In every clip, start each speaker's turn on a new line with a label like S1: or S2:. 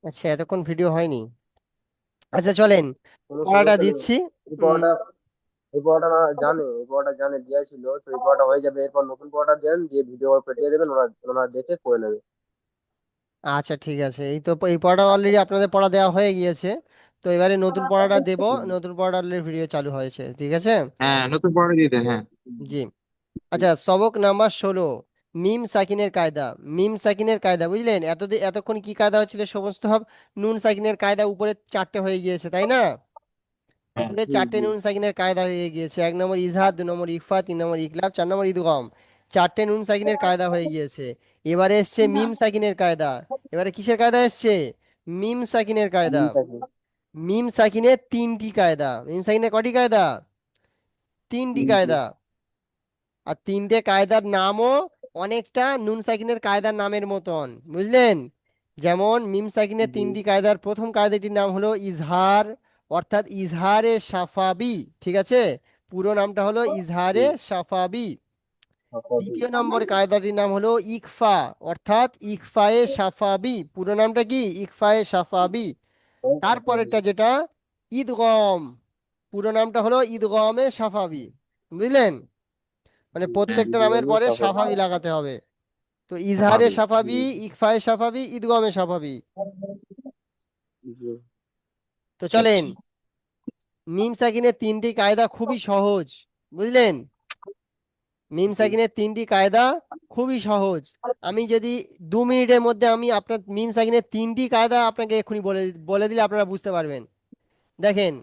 S1: আচ্ছা, এতক্ষণ ভিডিও হয়নি। আচ্ছা চলেন
S2: কোনো
S1: পড়াটা
S2: সমস্যা নেই।
S1: দিচ্ছি।
S2: এই
S1: উম,
S2: পড়াটা এই পড়াটা না জানে, এই পড়াটা জানে দিয়েছিল, তো এই পড়াটা হয়ে যাবে, এরপর নতুন পড়াটা দেন দিয়ে ভিডিও পাঠিয়ে দেবেন, ওরা ওরা দেখে করে নেবে।
S1: আচ্ছা ঠিক আছে, এই তো এই পড়াটা অলরেডি আপনাদের পড়া দেওয়া হয়ে গিয়েছে। তো এবারে নতুন পড়াটা দেব।
S2: হুম।
S1: নতুন পড়াটা অলরেডি ভিডিও চালু হয়েছে, ঠিক আছে।
S3: হ্যাঁ, নতুন পড়া দিয়ে দেন, হ্যাঁ।
S1: জি। আচ্ছা, সবক নাম্বার 16, মিম সাকিনের কায়দা। মিম সাকিনের কায়দা বুঝলেন, এতক্ষণ কি কায়দা হচ্ছিল, সমস্ত সব নুন সাকিনের কায়দা উপরে চারটে হয়ে গিয়েছে, তাই না?
S3: হ্যাঁ।
S1: উপরে
S2: জি
S1: চারটে
S2: জি।
S1: নুন সাকিনের কায়দা হয়ে গিয়েছে, 1 নম্বর ইজহার, 2 নম্বর ইকফা, 3 নম্বর ইকলাব, 4 নম্বর ইদগম। চারটে নুন সাকিনের কায়দা হয়ে গিয়েছে। এবারে এসছে মিম সাকিনের কায়দা। এবারে কিসের কায়দা এসছে? মিম সাকিনের কায়দা।
S2: মিল থাকে।
S1: মিম সাকিনের তিনটি কায়দা। মিম সাকিনের কটি কায়দা? তিনটি
S2: তিনটে।
S1: কায়দা। আর তিনটে কায়দার নামও অনেকটা নুন সাকিনের কায়দার নামের মতন, বুঝলেন। যেমন মিম সাকিনের
S2: জি।
S1: তিনটি কায়দার প্রথম কায়দাটির নাম হলো ইজহার, অর্থাৎ ইজহারে সাফাবি। ঠিক আছে, পুরো নামটা হলো
S2: জি।
S1: ইজহারে সাফাবি।
S2: সফাবি।
S1: দ্বিতীয় নম্বর কায়দাটির নাম হলো ইকফা, অর্থাৎ ইকফায়ে সাফাবি, পুরো নামটা কি? ইকফায়ে সাফাবি।
S2: সফাবি।
S1: তারপরেরটা যেটা ঈদগম, পুরো নামটা হলো ঈদগমে সাফাবি, বুঝলেন। মানে
S3: হ্যাঁ,
S1: প্রত্যেকটা নামের
S2: ইদগমে
S1: পরে
S2: সফাবি।
S1: সাফাবি লাগাতে হবে। তো ইজহারে
S3: স্বাভাবিক।
S2: জি
S1: সাফাবি, ইকফায়ে সাফাবি, ঈদগমে সাফাবি।
S2: জি।
S1: তো চলেন,
S3: আচ্ছা।
S1: মিম সাকিনের তিনটি কায়দা খুবই সহজ, বুঝলেন। মিম
S2: জি।
S1: সাকিনের তিনটি কায়দা খুবই সহজ। আমি যদি 2 মিনিটের মধ্যে আমি আপনার মিম সাকিনের তিনটি কায়দা আপনাকে এক্ষুনি বলে বলে দিলে আপনারা বুঝতে পারবেন। দেখেন,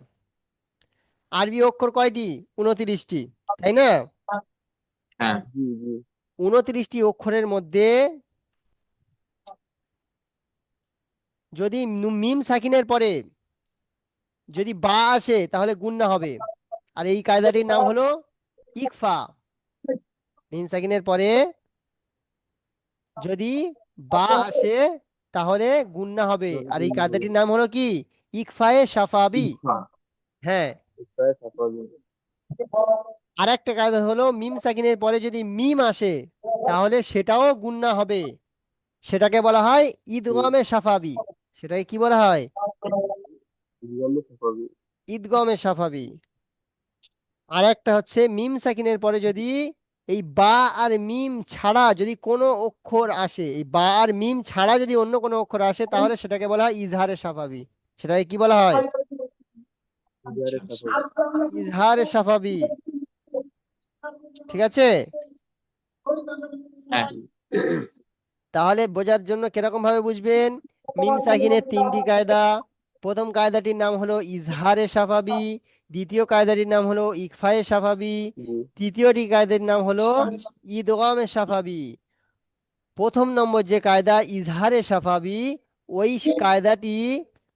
S1: আরবি অক্ষর কয়টি? 29টি, তাই না?
S3: হ্যাঁ।
S2: জি জি।
S1: 29টি অক্ষরের মধ্যে যদি মিম সাকিনের পরে যদি বা আসে তাহলে গুণনা হবে। আর এই কায়দাটির নাম হলো ইকফা। মিম সাকিনের পরে যদি বা আসে তাহলে গুণনা হবে, আর এই
S2: জনগণ।
S1: কায়দাটির নাম হলো কি? ইকফায়ে সাফাবি।
S3: ইফা।
S1: হ্যাঁ।
S2: ইকফায়ে সফাবি।
S1: আর একটা কায়দা হলো মিম সাকিনের পরে যদি মিম আসে তাহলে সেটাও গুণনা হবে। সেটাকে বলা হয়
S2: জি।
S1: ঈদগমে সাফাবি। সেটাকে কি বলা হয়?
S2: ইদগমে সফাবি।
S1: ঈদগমে সাফাবি। আর একটা হচ্ছে মিম সাকিনের পরে যদি এই বা আর মিম ছাড়া যদি কোনো অক্ষর আসে, এই বা আর মিম ছাড়া যদি অন্য কোনো অক্ষর আসে তাহলে সেটাকে বলা হয় ইজহারে সাফাবি। সেটাকে কি বলা হয়?
S3: আচ্ছা,
S2: ইজারে
S3: আচ্ছা।
S2: সফাবি।
S1: ইজহারে সাফাবি। ঠিক আছে।
S3: হ্যাঁ।
S1: তাহলে বোঝার জন্য কিরকম ভাবে বুঝবেন? মিম সাকিনের তিনটি কায়দা। প্রথম কায়দাটির নাম হলো ইজহারে সাফাবি, দ্বিতীয় কায়দাটির নাম হলো ইকফায়ে সাফাবি,
S2: জি।
S1: তৃতীয়টি কায়দার নাম হলো ঈদগামে সাফাবি। প্রথম নম্বর যে কায়দা ইজহারে সাফাবি, ওই কায়দাটি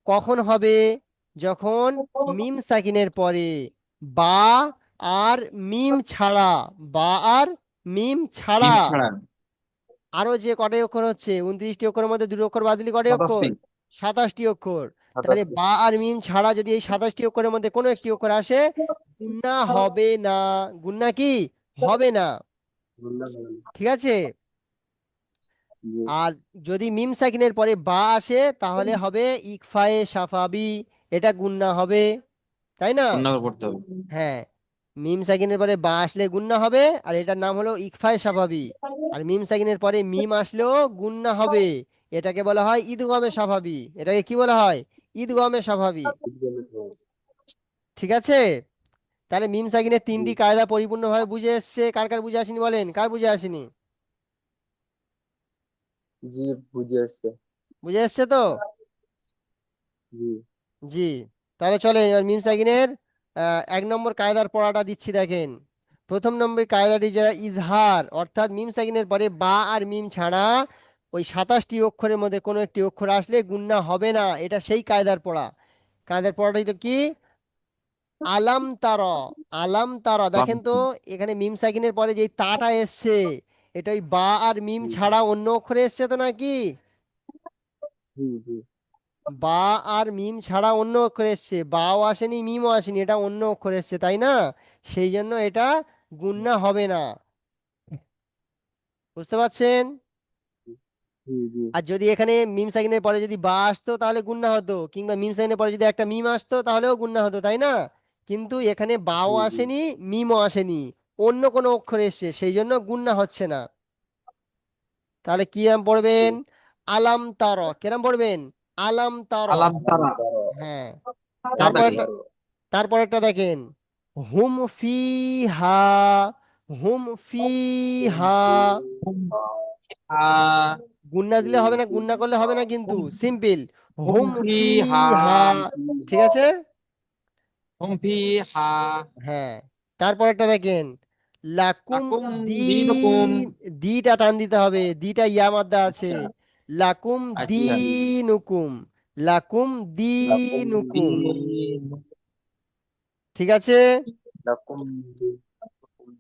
S1: কখন হবে? যখন মিম সাকিনের পরে বা আর মিম ছাড়া, বা আর মিম ছাড়া
S3: ডিম ছাড়া।
S1: আরো যে কটাই অক্ষর হচ্ছে, 29টি অক্ষরের মধ্যে দুটো অক্ষর বাদ দিলে কটাই অক্ষর?
S3: 27টি।
S1: 27টি অক্ষর। তাহলে
S2: 27টি।
S1: বা আর মিম ছাড়া যদি এই 27টি অক্ষরের মধ্যে কোনো একটি অক্ষর আসে, গুণনা হবে না। গুণনা কি হবে না?
S2: ধন্যবাদ।
S1: ঠিক আছে।
S2: জি।
S1: আর যদি মিম সাকিনের পরে বা আসে তাহলে হবে ইকফায়ে সাফাবি, এটা গুণনা হবে, তাই না?
S3: পূর্ণাঙ্গ করতে হবে।
S1: হ্যাঁ, মিম সাকিনের পরে বা আসলে গুণনা হবে, আর এটার নাম হলো ইকফায়ে সাফাবি। আর মিম সাকিনের পরে মিম আসলেও গুণনা হবে, এটাকে বলা হয় ঈদগমে সাফাবি। এটাকে কি বলা হয়? ঈদগমে সাফাবি।
S2: ইদগমে সফাবি।
S1: ঠিক আছে। তাহলে মিম সাকিনের
S2: জি।
S1: তিনটি কায়দা পরিপূর্ণভাবে বুঝে এসছে। কার কার বুঝে আসেনি বলেন, কার বুঝে আসেনি?
S2: জি বুঝে আসছে।
S1: বুঝে এসছে তো?
S2: জি।
S1: জি। তাহলে চলে এবার মিম সাকিনের 1 নম্বর কায়দার পড়াটা দিচ্ছি, দেখেন। প্রথম নম্বর কায়দাটি যারা ইজহার, অর্থাৎ মিম সাকিনের পরে বা আর মিম ছাড়া ওই 27টি অক্ষরের মধ্যে কোনো একটি অক্ষর আসলে গুণনা হবে না, এটা সেই কায়দার পড়া। কায়দার পড়াটা তো কি? আলাম তারা। আলাম তারা, দেখেন তো এখানে মিম সাকিনের পরে যে তাটা এসছে, এটা ওই বা আর মিম
S2: জি
S1: ছাড়া অন্য অক্ষরে এসছে তো নাকি?
S2: জি। জি।
S1: বা আর মিম ছাড়া অন্য অক্ষর এসছে, বাও আসেনি মিমও আসেনি, এটা অন্য অক্ষর এসছে, তাই না? সেই জন্য এটা গুণনা হবে না। বুঝতে পারছেন?
S2: জি জি
S1: আর যদি এখানে মিম সাইনের পরে যদি বা আসতো তাহলে গুণনা হতো, কিংবা মিম সাইনের পরে যদি একটা মিম আসতো তাহলেও গুণনা হতো, তাই না? কিন্তু এখানে বাও
S2: জি জি
S1: আসেনি, মিমও আসেনি, অন্য কোনো অক্ষর এসছে, সেই জন্য গুণনা হচ্ছে না। তাহলে কি নাম
S2: জি।
S1: পড়বেন? আলাম তার, কিরম পড়বেন? আলাম তার।
S3: আলাম তারা
S1: হ্যাঁ।
S3: তাড়াতাড়ি
S1: তারপরটা, তারপরেরটা দেখেন, হুম ফিহা, হুম ফিহা।
S3: হুম ফিহা
S1: গুন্না দিলে হবে না, গুন্না করলে হবে না, কিন্তু
S3: হুম
S1: সিম্পল
S3: হুম
S1: হুম
S3: ফিহা
S1: ফিহা। ঠিক আছে।
S3: হুম ফিহা
S1: হ্যাঁ। তারপরেরটা দেখেন, লাকুম
S3: লাকুম দিনুকুম।
S1: দিন, দিটা টান দিতে হবে, দিটা ইয়া মাদ্দা আছে।
S3: আচ্ছা
S1: লাকুম
S3: আচ্ছা
S1: দিনুকুম, লাকুম
S2: লাকুম
S1: দিনুকুম।
S3: দিন
S1: ঠিক আছে।
S2: লাকুম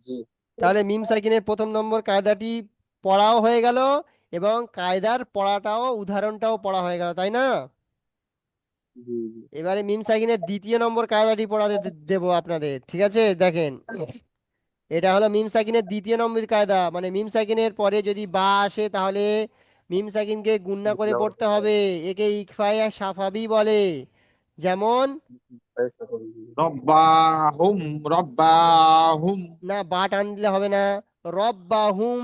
S2: জি
S1: তাহলে মিম সাকিনের প্রথম নম্বর কায়দাটি পড়াও হয়ে গেল, এবং কায়দার পড়াটাও, উদাহরণটাও পড়া হয়ে গেল, তাই না?
S2: জি জি
S1: এবারে মিম সাকিনের দ্বিতীয় নম্বর কায়দাটি পড়াতে দেবো আপনাদের, ঠিক আছে? দেখেন, এটা হলো মিম সাকিনের দ্বিতীয় নম্বর কায়দা, মানে মিম সাকিনের পরে যদি বা আসে তাহলে মিম সাকিনকে গুণনা করে
S2: বুঝলাম।
S1: পড়তে হবে। একে ইকফায়া সাফাবি বলে। যেমন,
S2: চেষ্টা করি।
S3: রব্বাহুম রব্বাহুম।
S1: না বা টান দিলে হবে না, রব্বাহুম,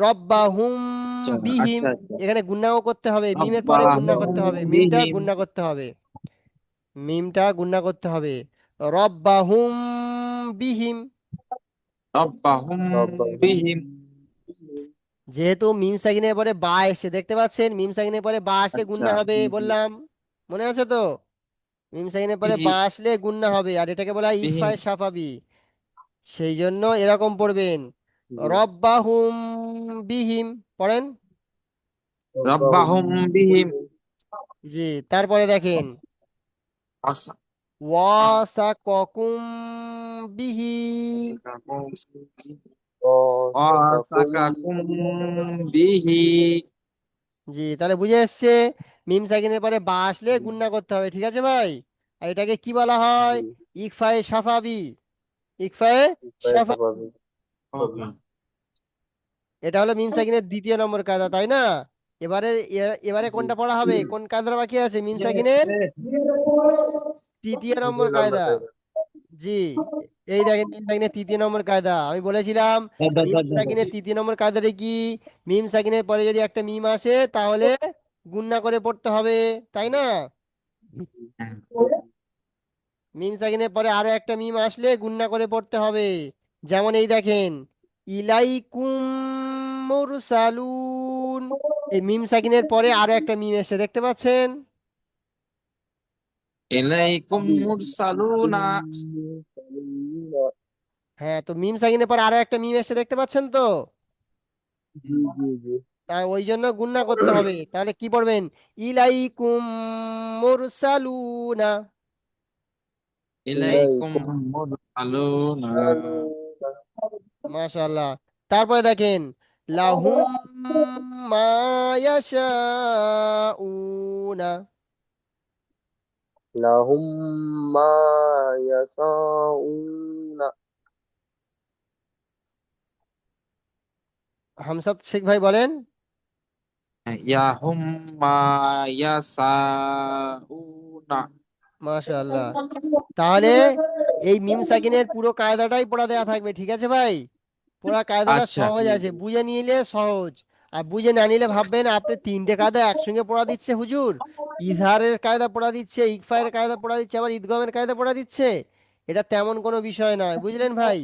S1: রব্বাহুম
S3: আচ্ছা
S1: বিহিম।
S3: আচ্ছা আচ্ছা
S1: এখানে গুণনাও করতে হবে, মিমের পরে গুণনা
S3: রব্বাহুম
S1: করতে হবে, মিমটা
S3: বিহিম
S1: গুণনা করতে হবে, মিমটা গুণনা করতে হবে। রব্বাহুম বিহিম।
S3: রব্বাহুম
S2: রব্বাহুম
S3: বিহিম।
S1: যেহেতু মিম সাকিনের পরে বা এসে, দেখতে পাচ্ছেন মিম সাকিনের পরে বা আসলে
S3: আচ্ছা
S1: গুণনা হবে
S2: জি জি
S1: বললাম, মনে আছে তো? মিম সাকিনের পরে
S3: বিহি
S1: বা আসলে গুণনা হবে, আর এটাকে বলা হয়
S3: বিহিম
S1: ইকফায় সাফাবি। সেই জন্য এরকম পড়বেন,
S2: জি
S1: রব্বাহুম বিহিম। পড়েন।
S2: রব্বাহুম
S3: রব্বাহুম বিহিম।
S2: বিহিম।
S1: জি। তারপরে দেখেন,
S3: আস-
S1: ওয়াসাকুম বিহি।
S2: ওয়াসাকাকুম
S3: ওয়াসাকাকুম বিহি।
S1: জি, তাহলে বুঝে এসছে, মিম সাকিনের পরে বা আসলে গুণনা করতে হবে, ঠিক আছে ভাই? আর এটাকে কি বলা হয়?
S2: জি
S1: ইকফায়ে সাফাবি, ইকফায়ে সাফা।
S2: সাফাবি।
S1: এটা হলো মিম সাকিনের দ্বিতীয় নম্বর কায়দা, তাই না? এবারে, এবারে
S2: জি
S1: কোনটা পড়া হবে, কোন কায়দাটা বাকি আছে মিম সাকিনের? তৃতীয় নম্বর
S2: দ্বিতীয় নাম্বার
S1: কায়দা।
S2: কায়দা।
S1: জি। এই দেখেন মিম সাকিনের তৃতীয় নম্বর কায়দা, আমি বলেছিলাম মিম সাকিনের তৃতীয় নম্বর কায়দাটা কি? মিম সাকিনের পরে যদি একটা মিম আসে তাহলে গুণনা করে পড়তে হবে, তাই না? মিম সাকিনের পরে আরো একটা মিম আসলে গুণনা করে পড়তে হবে। যেমন এই দেখেন, ইলাইকুম মুরসালুন। এই মিম সাকিনের পরে আরো একটা মিম এসে, দেখতে পাচ্ছেন?
S3: ইলাইকুম
S2: জি
S3: মুরসালুনা।
S1: হ্যাঁ, তো মিম সাকিনের পরে আরো একটা মিম এসে, দেখতে পাচ্ছেন তো?
S2: জি জি জি
S1: তা ওই জন্য গুণনা করতে হবে, তাহলে কি পড়বেন? ইলাইকুম মুরসালুনা।
S3: ইলাইকুম
S2: ইলাইকুম
S3: মুরসালুনা।
S2: সালামুনা।
S1: মাশাআল্লাহ। তারপরে দেখেন, লাহুম মা ইয়াশাউনা।
S2: লাহুম মা ইয়াশাউনা।
S1: হামসাদ শেখ ভাই বলেন।
S3: ইয়াহুম মা ইয়াসাউনা।
S1: মাশাআল্লাহ। তাহলে এই মিম সাকিনের পুরো কায়দাটাই পড়া দেয়া থাকবে, ঠিক আছে ভাই? পুরো কায়দাটা
S3: আচ্ছা
S1: সহজ আছে, বুঝে নিলে সহজ। আর বুঝে না নিলে ভাববেন আপনি তিনটে কায়দা একসঙ্গে পড়া দিচ্ছে হুজুর, ইজহারের কায়দা পড়া দিচ্ছে, ইকফায়ের কায়দা পড়া দিচ্ছে, আবার ঈদগামের কায়দা পড়া দিচ্ছে। এটা তেমন কোনো বিষয় নয়, বুঝলেন ভাই?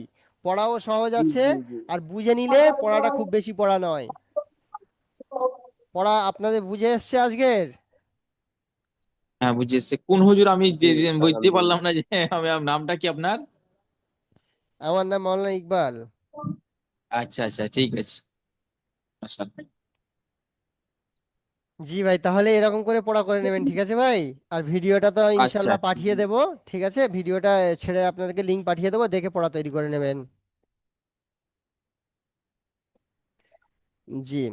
S1: পড়াও সহজ
S2: জি
S1: আছে,
S2: জি জি
S1: আর বুঝে নিলে পড়াটা খুব বেশি পড়া নয়। পড়া আপনাদের বুঝে এসছে আজকের?
S3: হ্যাঁ বুঝেছি। কোন হুজুর আমি
S2: জি
S3: বুঝতে পারলাম
S2: আলহামদুলিল্লাহ।
S3: না যে নামটা কি আপনার?
S1: আমার নাম মাওলানা ইকবাল।
S3: আচ্ছা আচ্ছা ঠিক আছে। মাশাআল্লাহ।
S1: জি ভাই, তাহলে এরকম করে পড়া করে নেবেন, ঠিক আছে ভাই? আর ভিডিওটা তো
S3: আচ্ছা
S1: ইনশাল্লাহ পাঠিয়ে দেবো, ঠিক আছে? ভিডিওটা ছেড়ে আপনাদেরকে লিংক পাঠিয়ে দেবো, দেখে পড়া তৈরি করে নেবেন। জি।